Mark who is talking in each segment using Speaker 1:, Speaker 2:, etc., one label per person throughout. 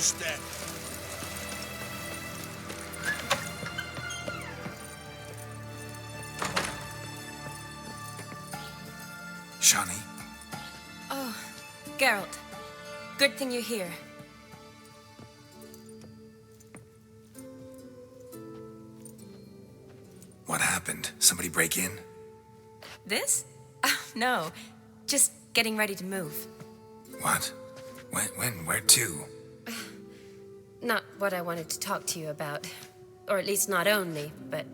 Speaker 1: step.
Speaker 2: Shani?
Speaker 3: Oh, Geralt. Good thing you're here.
Speaker 2: What happened? Somebody break in?
Speaker 3: This? No. Just getting ready to move.
Speaker 2: What? When? Where to?
Speaker 3: Not what I wanted to talk to you about. Or at least not only, but...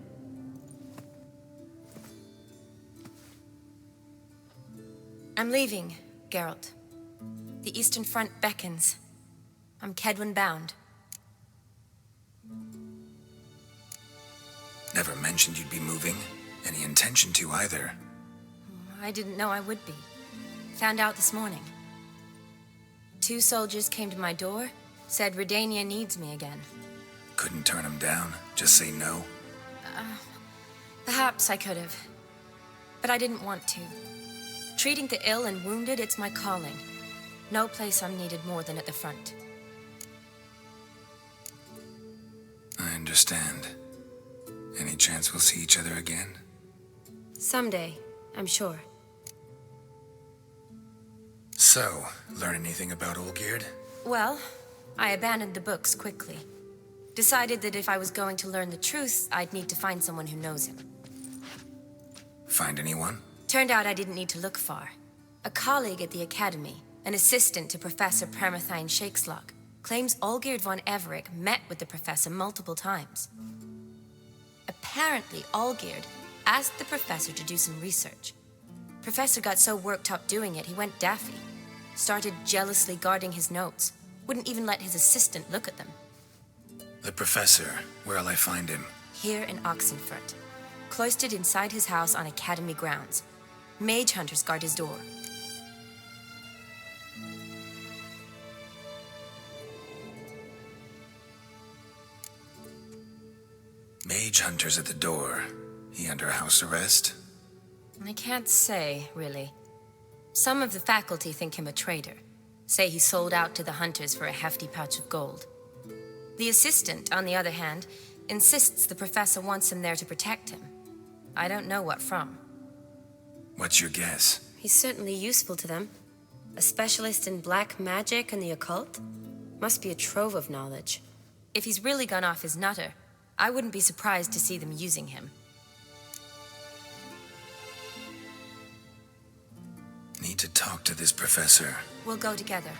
Speaker 3: I'm leaving, Geralt. The Eastern Front beckons. I'm Kedwin bound.
Speaker 2: Never mentioned you'd be moving. Any intention to either.
Speaker 3: I didn't know I would be. Found out this morning. 2 soldiers came to my door, said Redania needs me again.
Speaker 2: Couldn't turn him down? Just say no?
Speaker 3: Perhaps I could have. But I didn't want to. Treating the ill and wounded, it's my calling. No place I'm needed more than at the front.
Speaker 2: I understand. Any chance we'll see each other again?
Speaker 3: Someday, I'm sure.
Speaker 2: So, learn anything about Olgierd?
Speaker 3: Well, I abandoned the books quickly. Decided that if I was going to learn the truth, I'd need to find someone who knows him.
Speaker 2: Find anyone?
Speaker 3: Turned out I didn't need to look far. A colleague at the Academy, an assistant to Professor Permathine Shakeslog, claims Olgierd von Everec met with the professor multiple times. Apparently, Olgierd asked the professor to do some research. Professor got so worked up doing it, he went daffy. Started jealously guarding his notes. Wouldn't even let his assistant look at them.
Speaker 2: The professor. Where'll I find him?
Speaker 3: Here in Oxenfurt. Cloistered inside his house on Academy grounds. Mage hunters guard his door.
Speaker 2: Mage hunters at the door. He under house arrest?
Speaker 3: I can't say, really. Some of the faculty think him a traitor. Say he sold out to the hunters for a hefty pouch of gold. The assistant, on the other hand, insists the professor wants him there to protect him. I don't know what from.
Speaker 2: What's your guess?
Speaker 3: He's certainly useful to them. A specialist in black magic and the occult? Must be a trove of knowledge. If he's really gone off his nutter, I wouldn't be surprised to see them using him.
Speaker 2: Need to talk to this professor.
Speaker 3: We'll go together.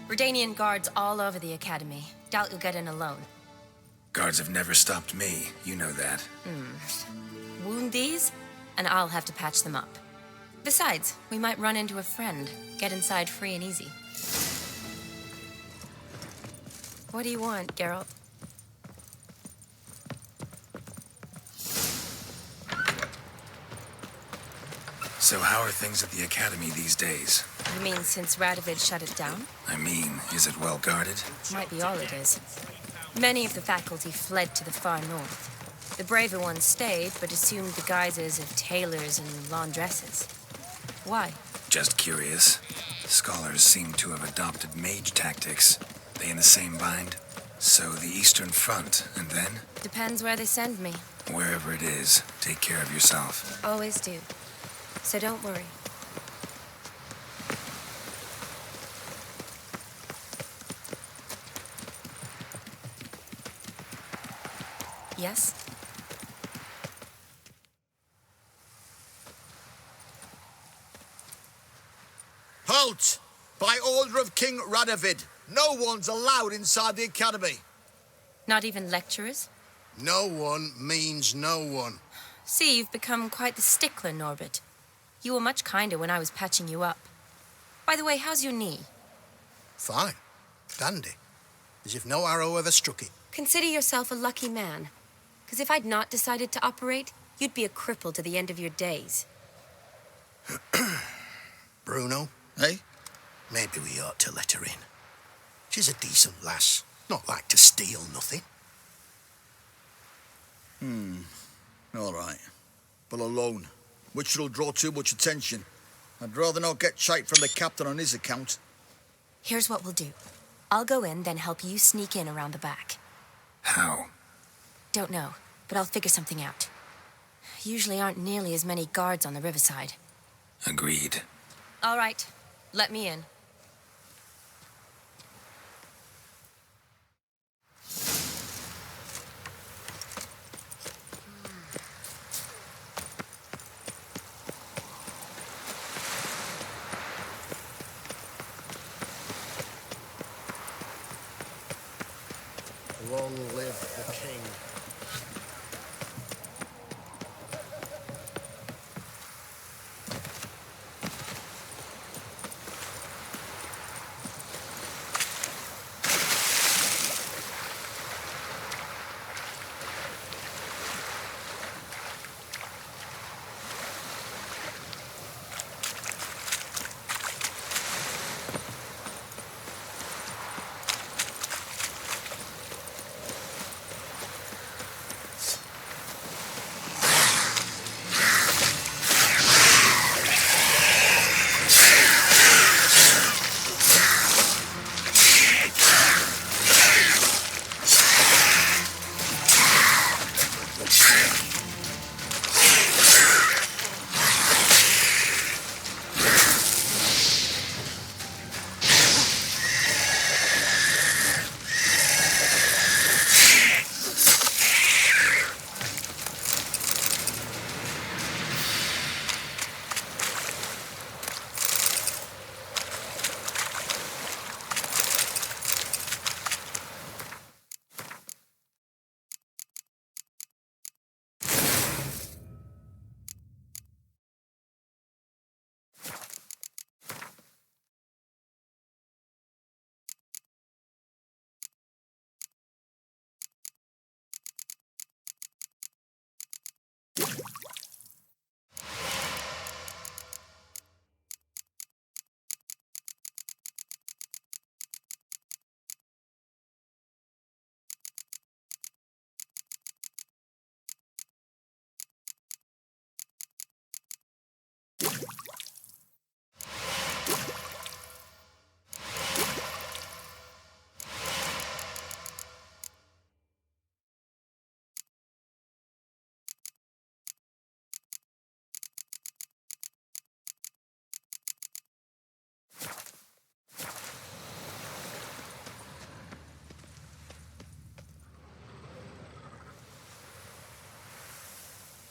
Speaker 3: Redanian guards all over the Academy. Doubt you'll get in alone.
Speaker 2: Guards have never stopped me. You know that.
Speaker 3: Wound these, and I'll have to patch them up. Besides, we might run into a friend. Get inside free and easy. What do you want, Geralt?
Speaker 2: So how are things at the Academy these days?
Speaker 3: You mean since Radovid shut it down?
Speaker 2: I mean, is it well guarded?
Speaker 3: Might be all it is. Many of the faculty fled to the far north. The braver ones stayed, but assumed the guises of tailors and laundresses. Why?
Speaker 2: Just curious. Scholars seem to have adopted mage tactics. They in the same bind? So the Eastern Front, and then?
Speaker 3: Depends where they send me.
Speaker 2: Wherever it is, take care of yourself.
Speaker 3: Always do. So don't worry. Yes?
Speaker 1: Halt! By order of King Radovid, no one's allowed inside the Academy.
Speaker 3: Not even lecturers?
Speaker 1: No one means no one.
Speaker 3: See, you've become quite the stickler, Norbert. You were much kinder when I was patching you up. By the way, how's your knee?
Speaker 1: Fine. Dandy. As if no arrow ever struck it.
Speaker 3: Consider yourself a lucky man. Because if I'd not decided to operate, you'd be a cripple to the end of your days.
Speaker 1: Bruno?
Speaker 4: Eh?
Speaker 1: Maybe we ought to let her in. She's a decent lass. Not like to steal nothing.
Speaker 4: All right. But alone, which will draw too much attention. I'd rather not get shite from the captain on his account.
Speaker 3: Here's what we'll do. I'll go in, then help you sneak in around the back.
Speaker 2: How?
Speaker 3: Don't know, but I'll figure something out. Usually aren't nearly as many guards on the riverside.
Speaker 2: Agreed.
Speaker 3: All right, let me in.
Speaker 1: Long live the king.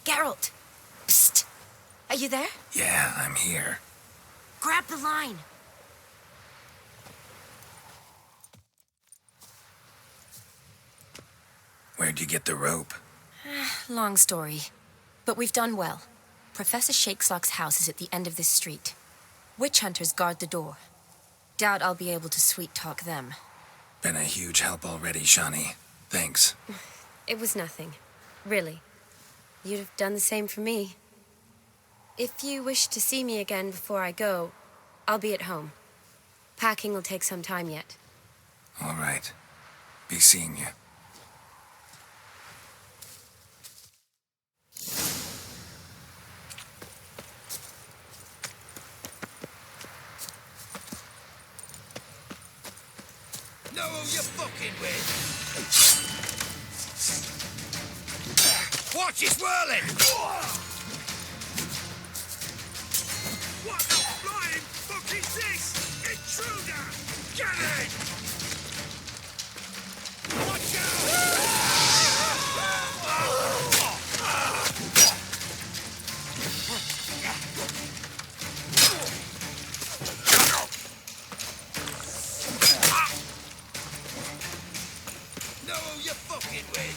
Speaker 3: Geralt! Psst! Are you there?
Speaker 2: Yeah, I'm here.
Speaker 3: Grab the line!
Speaker 2: Where'd you get the rope?
Speaker 3: Long story. But we've done well. Professor Shakeslock's house is at the end of this street. Witch hunters guard the door. Doubt I'll be able to sweet-talk them.
Speaker 2: Been a huge help already, Shani. Thanks.
Speaker 3: It was nothing. Really. You'd have done the same for me. If you wish to see me again before I go, I'll be at home. Packing will take some time yet.
Speaker 2: All right. Be seeing you.
Speaker 1: Know who you're fucking with? Watch it whirling! What the flying fuck is this? Intruder! Get it! Watch Know who you're fucking with?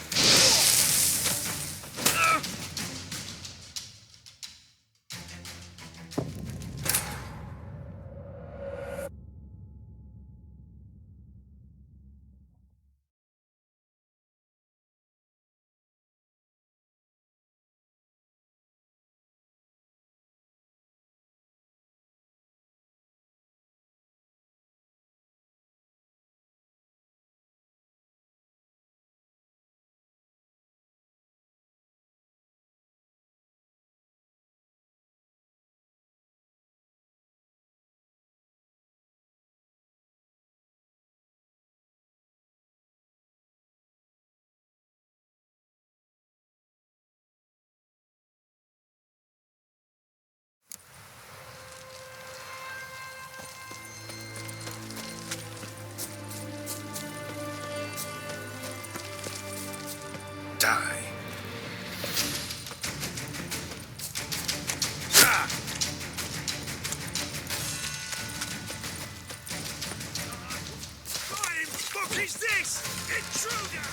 Speaker 2: Is this intruder?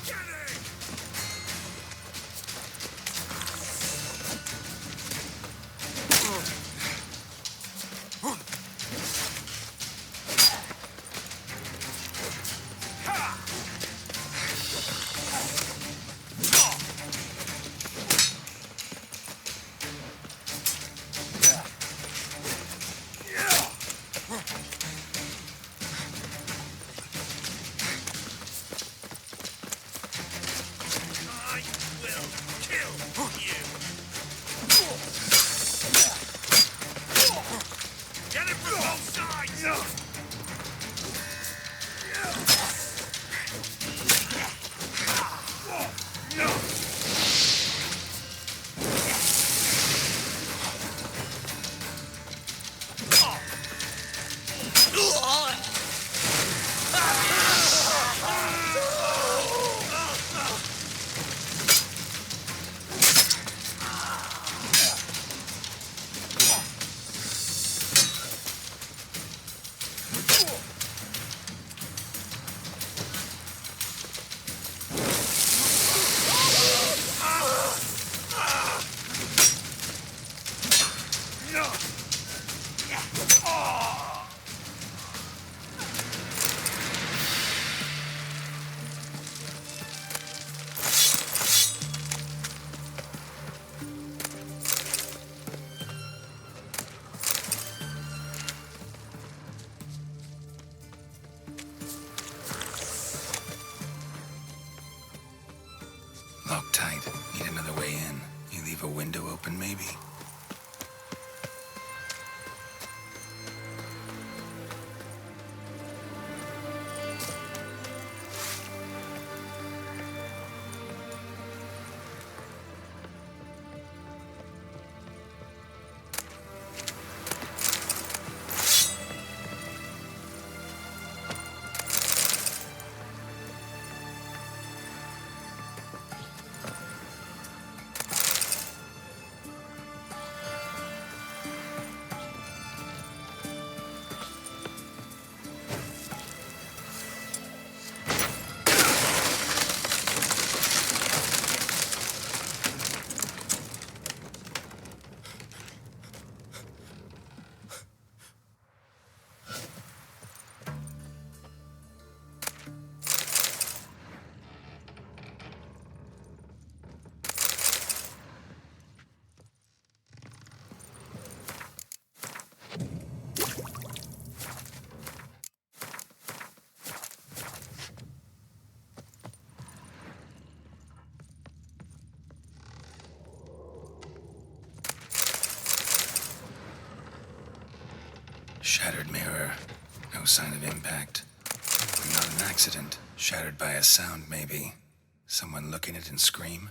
Speaker 2: Get it! Locked tight. Need another way in. You leave a window open, maybe? Shattered mirror. No sign of impact. Not an accident. Shattered by a sound, maybe. Someone look in it and scream.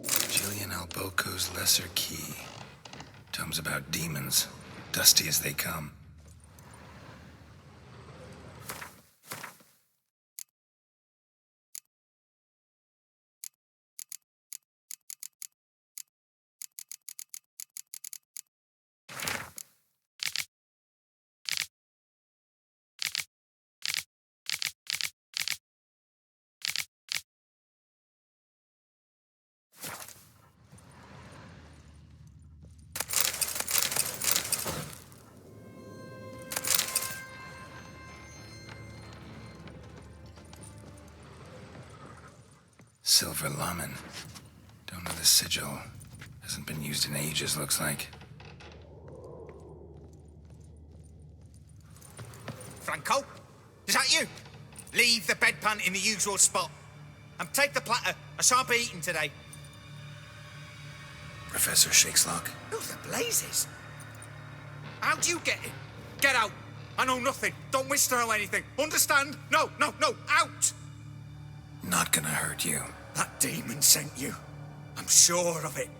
Speaker 2: Jillian Alboco's Lesser Key. Tomes about demons. Dusty as they come. Silver Lamen. Don't know the sigil. Hasn't been used in ages, looks like.
Speaker 5: Franco? Is that you? Leave the bedpan in the usual spot. And take the platter. I shan't be eating today.
Speaker 2: Professor Shakeslock.
Speaker 5: Who the blazes? How'd you get in? Get out. I know nothing. Don't wish to know anything. Understand? No, out!
Speaker 2: Not gonna hurt you.
Speaker 5: That demon sent you. I'm sure of it.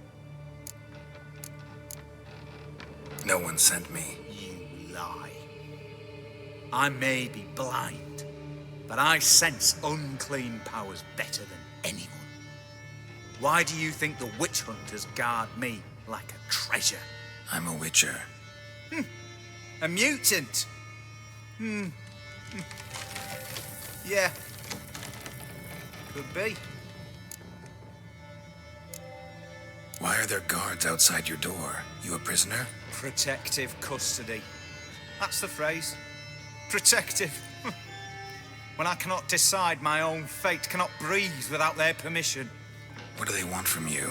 Speaker 2: No one sent me.
Speaker 5: You lie. I may be blind, but I sense unclean powers better than anyone. Why do you think the witch hunters guard me like a treasure?
Speaker 2: I'm a witcher.
Speaker 5: A mutant. You Yeah. Could be.
Speaker 2: Why are there guards outside your door? You a prisoner?
Speaker 5: Protective custody. That's the phrase. Protective. When I cannot decide my own fate, cannot breathe without their permission.
Speaker 2: What do they want from you?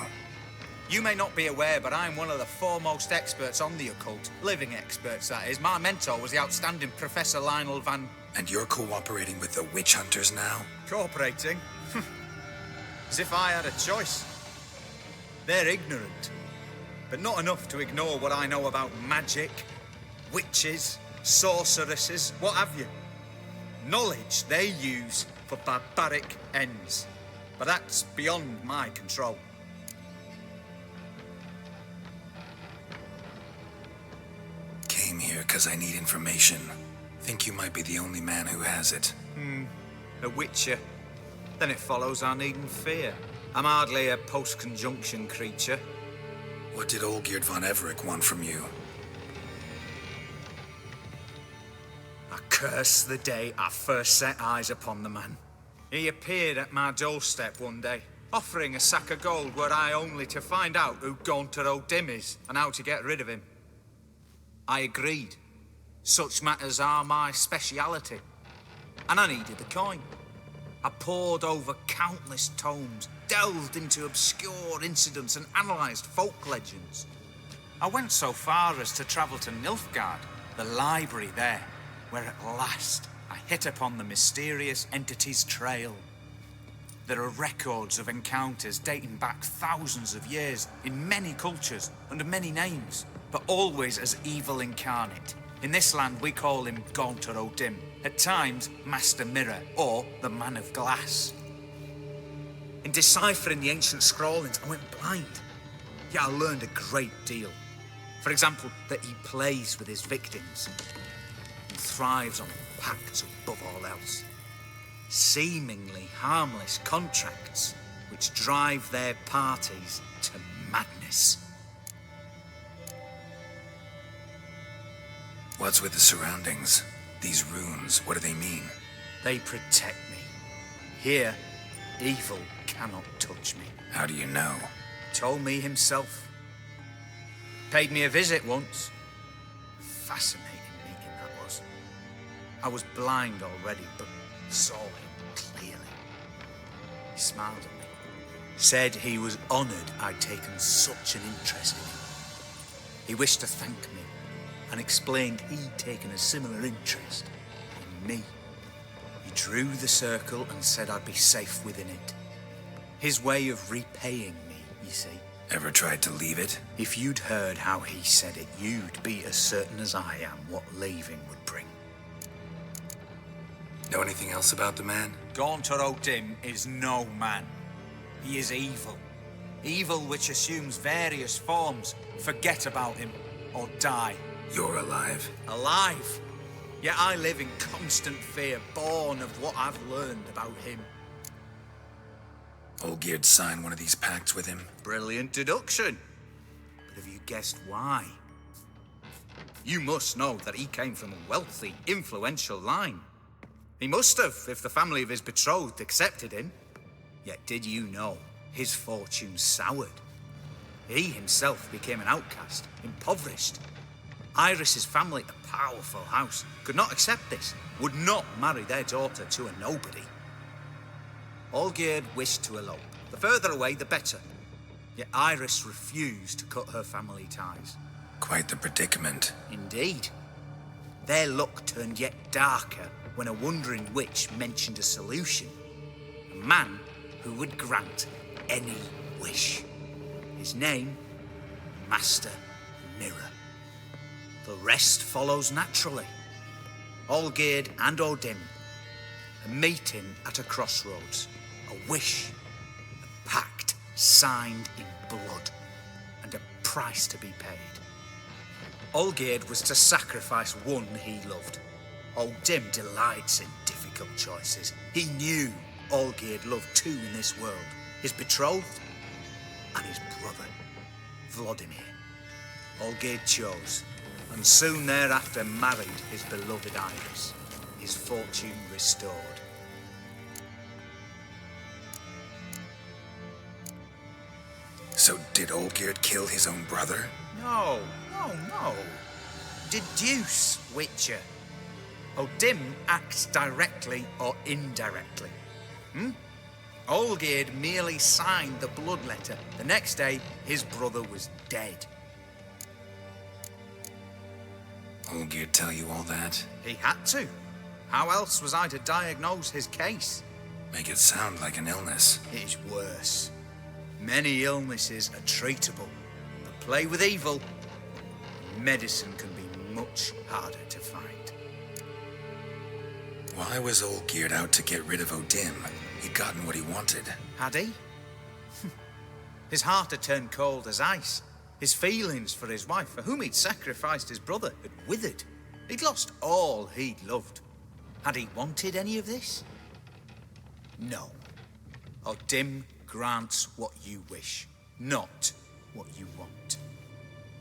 Speaker 5: You may not be aware, but I'm one of the foremost experts on the occult. Living experts, that is. My mentor was the outstanding Professor Lionel Van...
Speaker 2: And you're cooperating with the witch hunters now?
Speaker 5: Cooperating? As if I had a choice. They're ignorant, but not enough to ignore what I know about magic, witches, sorceresses, what have you. Knowledge they use for barbaric ends. But that's beyond my control.
Speaker 2: Came here because I need information. Think you might be the only man who has it.
Speaker 5: A witcher. Then it follows I needn't fear. I'm hardly a post-conjunction creature.
Speaker 2: What did Olgierd von Everec want from you?
Speaker 5: I curse the day I first set eyes upon the man. He appeared at my doorstep one day, offering a sack of gold were I only to find out who Gaunter O'Dim is and how to get rid of him. I agreed. Such matters are my speciality. And I needed the coin. I pored over countless tomes, delved into obscure incidents and analysed folk legends. I went so far as to travel to Nilfgaard, the library there, where at last I hit upon the mysterious entity's trail. There are records of encounters dating back thousands of years in many cultures under many names, but always as evil incarnate. In this land we call him Gaunter O'Dim, at times Master Mirror or the Man of Glass. In deciphering the ancient scrawlings, I went blind. Yet I learned a great deal. For example, that he plays with his victims and thrives on pacts above all else. Seemingly harmless contracts which drive their parties to madness.
Speaker 2: What's with the surroundings? These runes, what do they mean?
Speaker 5: They protect me. Here, evil cannot touch me.
Speaker 2: How do you know?
Speaker 5: Told me himself. Paid me a visit once. Fascinating meeting that was. I was blind already, but saw him clearly. He smiled at me. Said he was honoured I'd taken such an interest in him. He wished to thank me and explained he'd taken a similar interest in me. He drew the circle and said I'd be safe within it. His way of repaying me, you see.
Speaker 2: Ever tried to leave it?
Speaker 5: If you'd heard how he said it, you'd be as certain as I am what leaving would bring.
Speaker 2: Know anything else about the man?
Speaker 5: Gaunter O'Dim is no man. He is evil. Evil which assumes various forms. Forget about him or die.
Speaker 2: You're alive.
Speaker 5: Alive? Yet I live in constant fear, born of what I've learned about him.
Speaker 2: Olgierd signed one of these pacts with him?
Speaker 5: Brilliant deduction. But have you guessed why? You must know that he came from a wealthy, influential line. He must have, if the family of his betrothed accepted him. Yet did you know his fortune soured? He himself became an outcast, impoverished. Iris's family, a powerful house, could not accept this, would not marry their daughter to a nobody. Olgierd wished to elope. The further away, the better. Yet Iris refused to cut her family ties.
Speaker 2: Quite the predicament.
Speaker 5: Indeed. Their luck turned yet darker when a wandering witch mentioned a solution. A man who would grant any wish. His name, Master Mirror. The rest follows naturally. Olgierd and O'Dim, a meeting at a crossroads, a wish, a pact signed in blood, and a price to be paid. Olgierd was to sacrifice one he loved. O'Dim delights in difficult choices. He knew Olgierd loved two in this world, his betrothed and his brother, Vladimir. Olgierd chose, and soon thereafter married his beloved Iris, his fortune restored.
Speaker 2: So did Olgierd kill his own brother?
Speaker 5: No. Deduce, Witcher. Odim acts directly or indirectly. Olgierd merely signed the blood letter. The next day, his brother was dead.
Speaker 2: Olgierd tell you all that?
Speaker 5: He had to. How else was I to diagnose his case?
Speaker 2: Make it sound like an illness.
Speaker 5: It is worse. Many illnesses are treatable, but play with evil, medicine can be much harder to find.
Speaker 2: Why was Olgierd out to get rid of Odim? He'd gotten what he wanted.
Speaker 5: Had he? His heart had turned cold as ice. His feelings for his wife, for whom he'd sacrificed his brother, had withered. He'd lost all he'd loved. Had he wanted any of this? No. Odim grants what you wish, not what you want.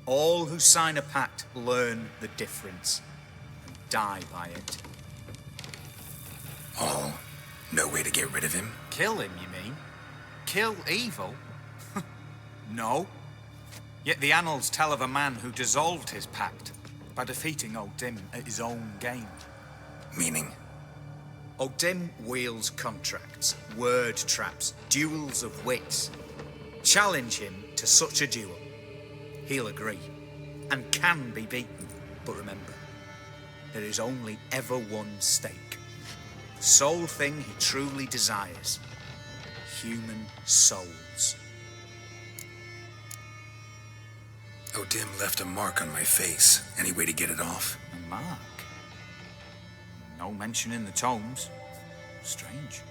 Speaker 5: All who sign a pact learn the difference and die by it.
Speaker 2: All? No way to get rid of him?
Speaker 5: Kill him, you mean? Kill evil? No. Yet the annals tell of a man who dissolved his pact by defeating Odim at his own game.
Speaker 2: Meaning?
Speaker 5: Odim wields contracts, word traps, duels of wits. Challenge him to such a duel. He'll agree, and can be beaten. But remember, there is only ever one stake. The sole thing he truly desires. Human souls.
Speaker 2: Odim left a mark on my face. Any way to get it off?
Speaker 5: A mark? No mention in the tomes. Strange.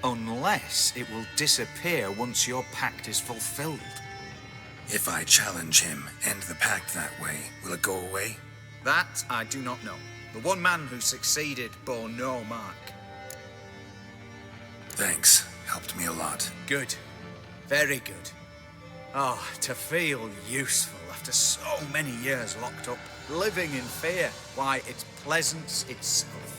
Speaker 5: Unless it will disappear once your pact is fulfilled.
Speaker 2: If I challenge him, end the pact that way, will it go away?
Speaker 5: That I do not know. The one man who succeeded bore no mark.
Speaker 2: Thanks. Helped me a lot.
Speaker 5: Good. Very good. Oh, to feel useful after so many years locked up, living in fear. Why, it's pleasance itself.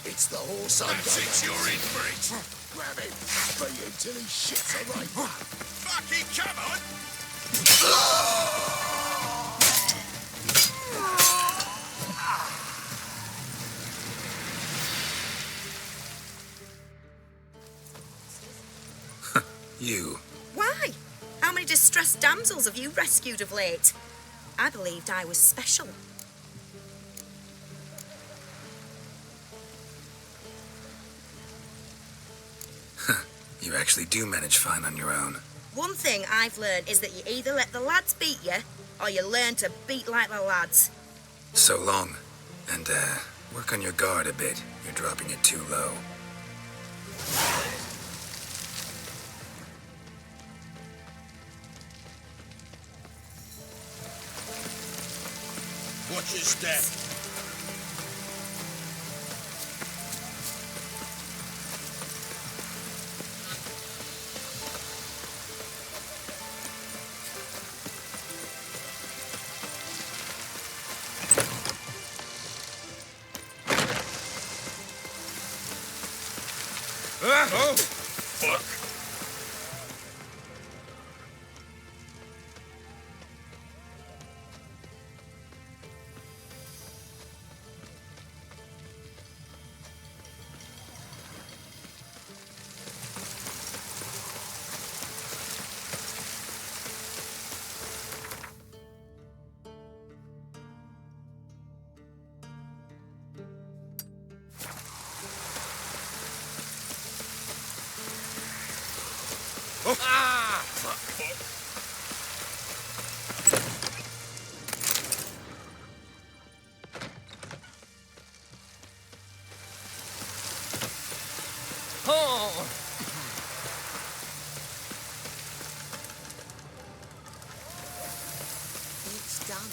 Speaker 1: It's the horse I'm
Speaker 2: That's
Speaker 1: going
Speaker 2: it, you're in for it.
Speaker 1: Grab him. Beat him till he shits a right.
Speaker 2: Fucking come on! You.
Speaker 6: Why? How many distressed damsels have you rescued of late? I believed I was special.
Speaker 2: You actually do manage fine on your own.
Speaker 6: One thing I've learned is that you either let the lads beat you, or you learn to beat like the lads.
Speaker 2: So long. And, work on your guard a bit. You're dropping it too low.
Speaker 1: Watch your step.
Speaker 2: Oh! Fuck!
Speaker 6: It's done.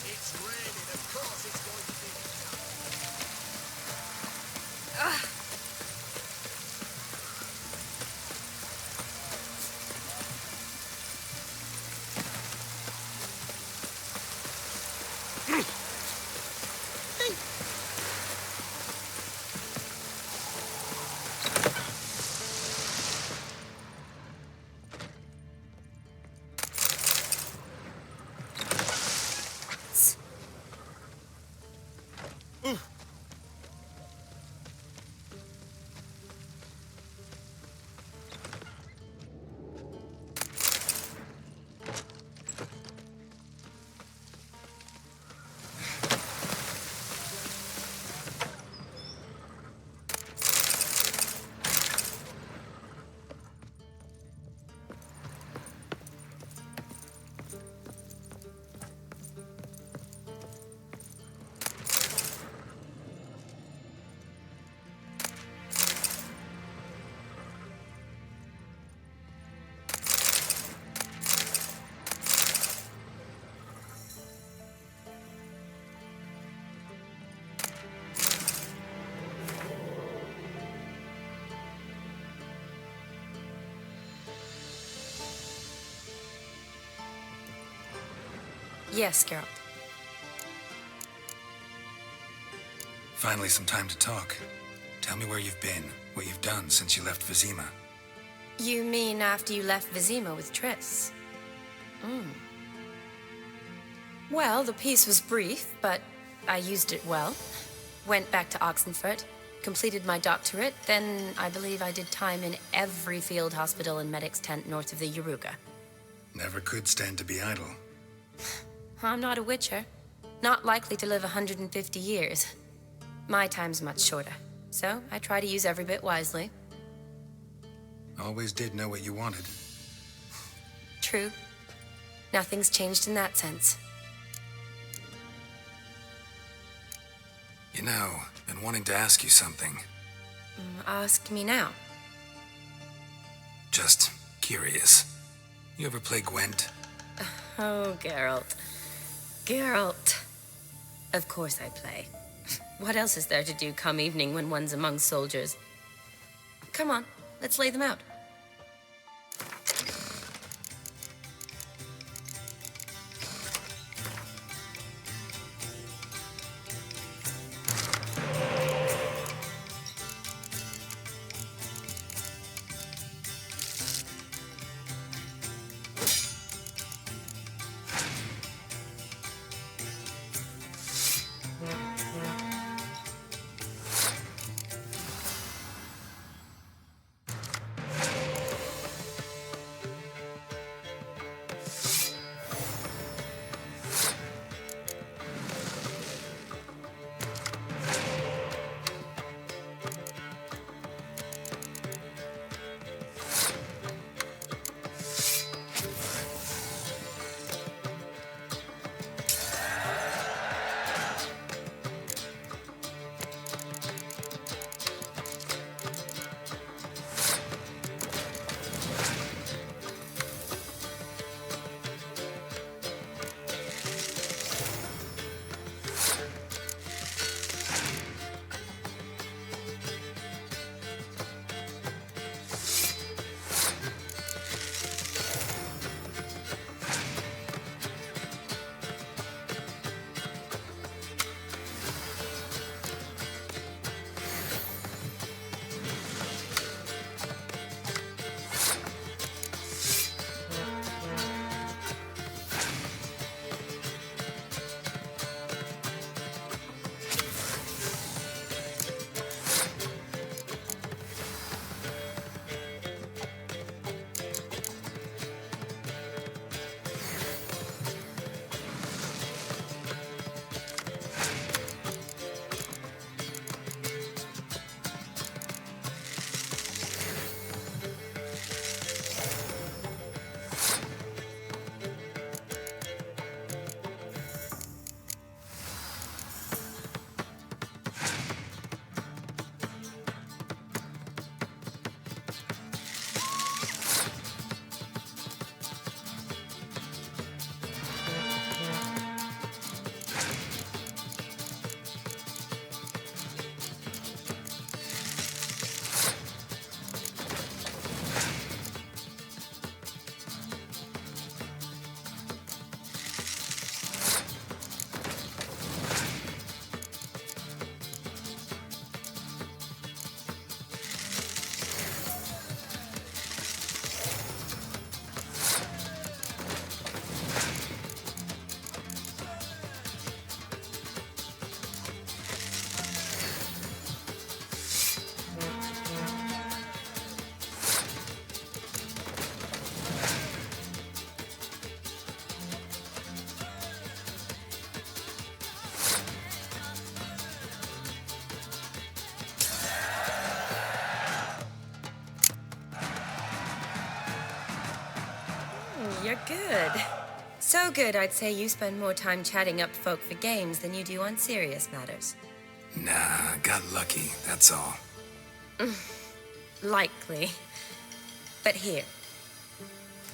Speaker 1: It's raining. Of course it's going to be.
Speaker 3: Yes, Geralt.
Speaker 2: Finally some time to talk. Tell me where you've been, what you've done since you left Vizima.
Speaker 3: You mean after you left Vizima with Triss? Well, the peace was brief, but I used it well. Went back to Oxenfurt, completed my doctorate, then I believe I did time in every field hospital and medic's tent north of the Yaruga.
Speaker 2: Never could stand to be idle.
Speaker 3: I'm not a witcher. Not likely to live 150 years. My time's much shorter, so I try to use every bit wisely.
Speaker 2: Always did know what you wanted.
Speaker 3: True. Nothing's changed in that sense.
Speaker 2: You know, been wanting to ask you something.
Speaker 3: Ask me now.
Speaker 2: Just curious. You ever play Gwent?
Speaker 3: Oh, Geralt. Geralt. Of course I play. What else is there to do come evening when one's among soldiers? Come on, let's lay them out. You're good. So good, I'd say you spend more time chatting up folk for games than you do on serious matters.
Speaker 2: Nah, got lucky, that's all.
Speaker 3: Likely. But here,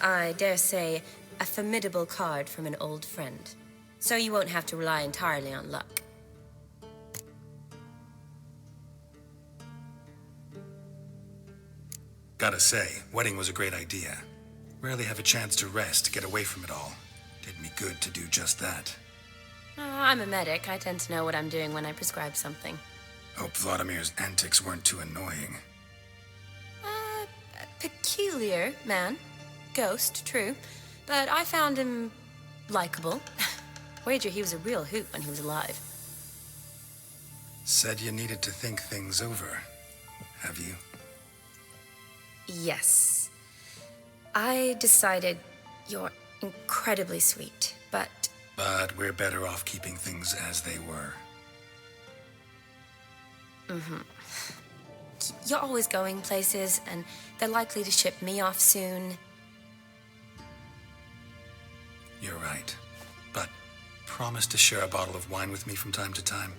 Speaker 3: I dare say, a formidable card from an old friend. So you won't have to rely entirely on luck.
Speaker 2: Gotta say, wedding was a great idea. Rarely have a chance to rest, get away from it all. Did me good to do just that.
Speaker 3: I'm a medic. I tend to know what I'm doing when I prescribe something.
Speaker 2: Hope Vladimir's antics weren't too annoying.
Speaker 3: Peculiar man. Ghost, true. But I found him likable. Wager he was a real hoot when he was alive.
Speaker 2: Said you needed to think things over. Have you?
Speaker 3: Yes. I decided you're incredibly sweet, but...
Speaker 2: But we're better off keeping things as they were.
Speaker 3: You're always going places, and they're likely to ship me off soon.
Speaker 2: You're right. But promise to share a bottle of wine with me from time to time.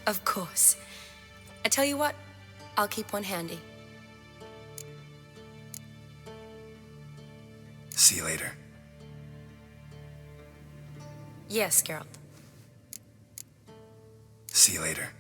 Speaker 3: Of course. I tell you what, I'll keep one handy.
Speaker 2: See you later.
Speaker 3: Yes, Geralt.
Speaker 2: See you later.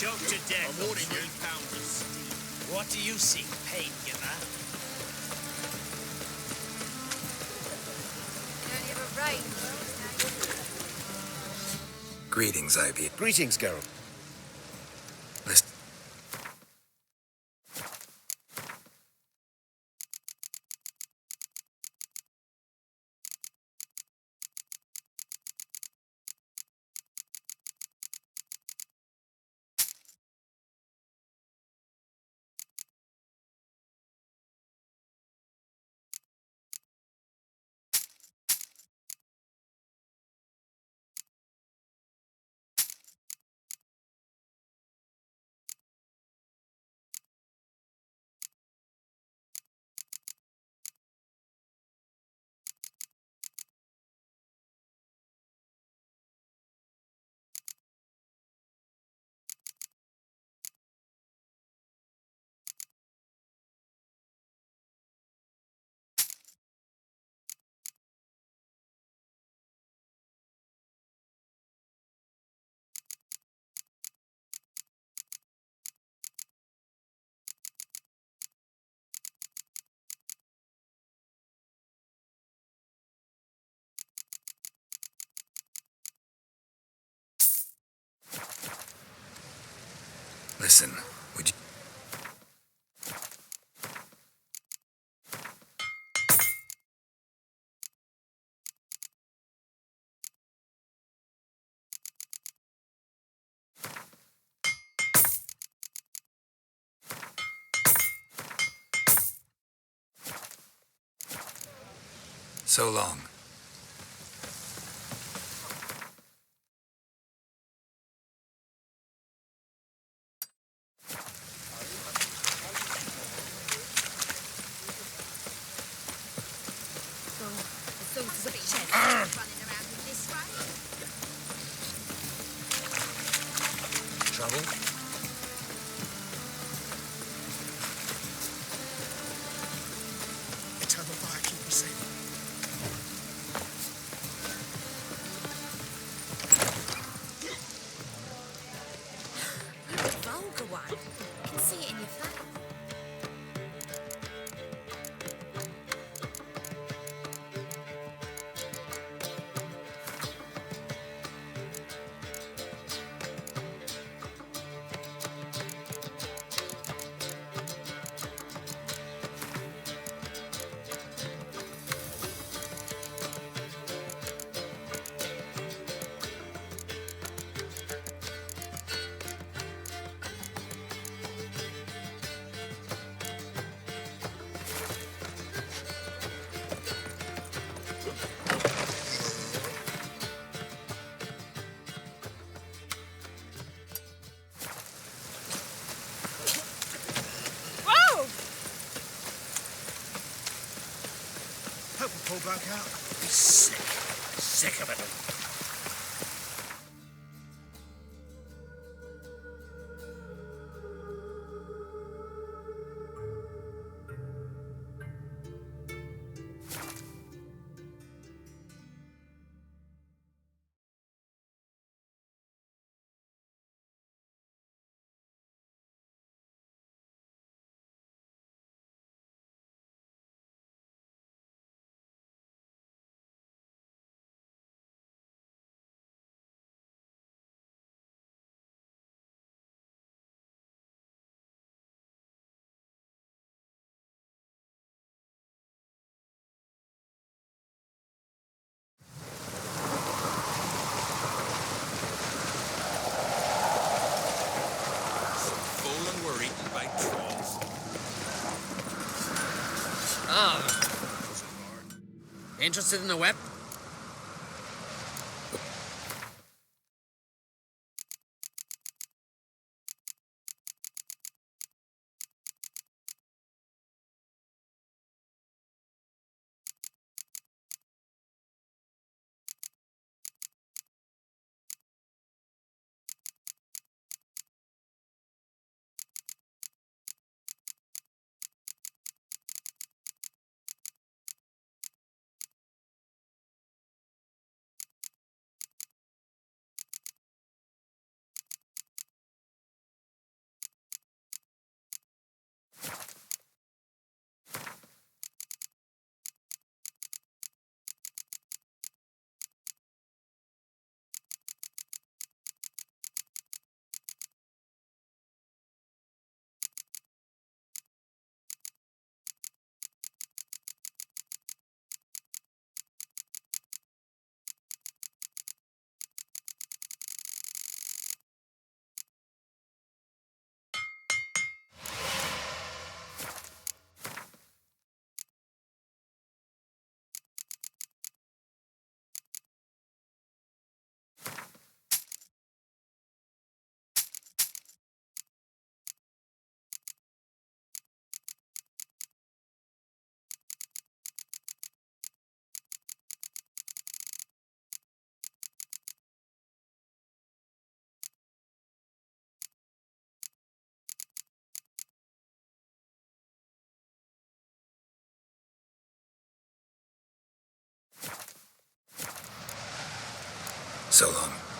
Speaker 7: Choked to death
Speaker 1: I'm
Speaker 7: on
Speaker 1: warning you.
Speaker 7: 3 pounds of steel. What do you see? Pain, you know?
Speaker 6: Don't have a right.
Speaker 2: Greetings, Ivy.
Speaker 8: Greetings, Geralt.
Speaker 2: Listen. Listen, would you... So long.
Speaker 5: trouble.
Speaker 1: Tell the firekeeper safe.
Speaker 6: You're a vulgar one. I can see it in your face.
Speaker 1: Hope the poor broke out. He's sick. Sick of it.
Speaker 7: Full and we're eaten by trolls.
Speaker 8: Interested in the web?
Speaker 2: So long.